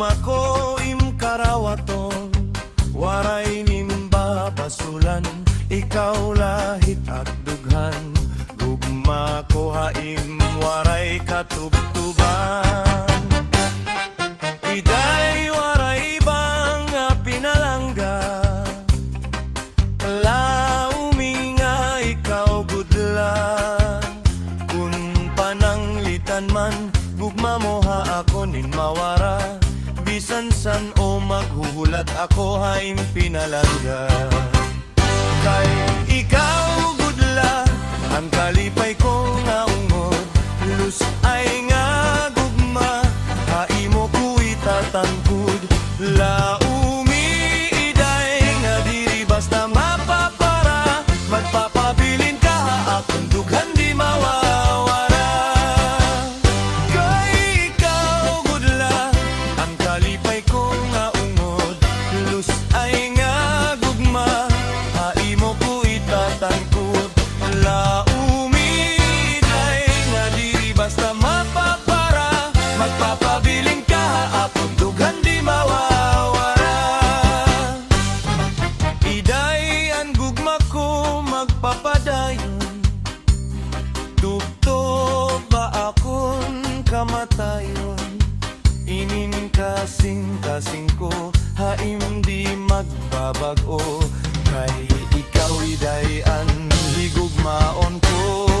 gugma ko imkarawaton, waray nimba basulan, ikaw lahit at dughan. Gugma ko haim waray katubtuban, iday waray bang pinalangga. Laumi nga ikaw gudla, kun pananglitan man gugma mo ha ako nin mawara. Bisan san o maghuhulat ako haim pinalangga. Kay ikaw gudla, ang kalipay ko nga ungod, lus ay nga gugma, haimo ko itatangkod. Laumi iday nga diri basta mapapara, magpapabilin ka akong dughan di mawawara. Kay ikaw gudla, ang kalipay ko nga ungod, lus ay nga gugma, haimo ko itatangkod. Laumi iday nga diri basta mapapara, magpapabilin ka akong dughan di mawawara. Iday ang gugma ko magpapadayon, tugtog ba akong kamatayon. Inin kasing ko, haim di magbabago. Kay ikaw iday ang higugmaon ko.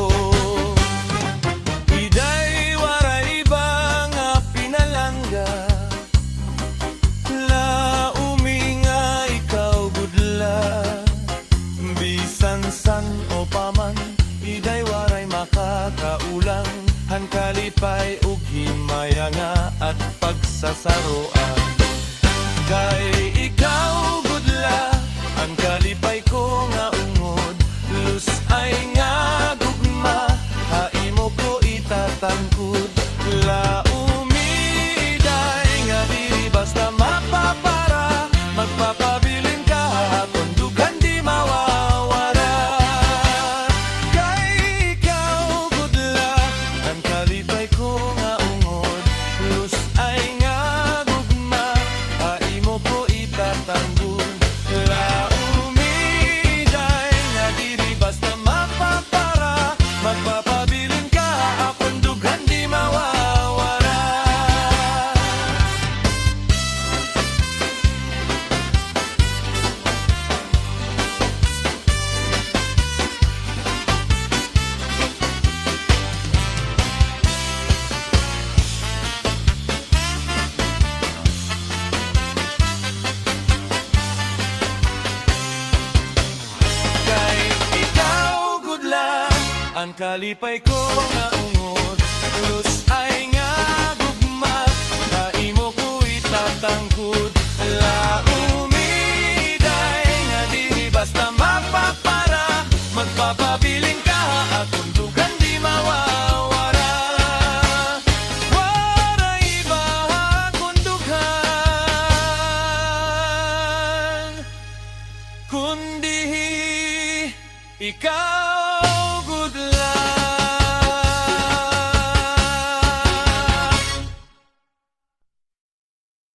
Iday waray ba nga pinalangga, laumi nga ikaw gudla. Bisan san o paman, iday waray makakaulang, ang kalipay ug himaya nga at pagsasaroan. Kay ikaw gudla, ang kalipay ko nga ungod, lus ay nga gugma, haimo ko itatangkod. Laumi iday nga diri basta mapapara, magpapabilin ka akong dughan di mawawara. Kay ikaw gudla, ang kalipay ko nga ungod, lus ay nga gugma, haimo ko itatangkod. Laumi iday nga diri basta mapapara, magpapabilin ka akong dughan di mawawara. Kay ikaw gudla, ang kalipay ko nga ungod, lus ay nga gugma, haimo ko itatangkod. Laumi iday nga diri basta mapapara, magpapabilin ka akong dughan di mawawara. Waray ba akong dughan, kundi ikaw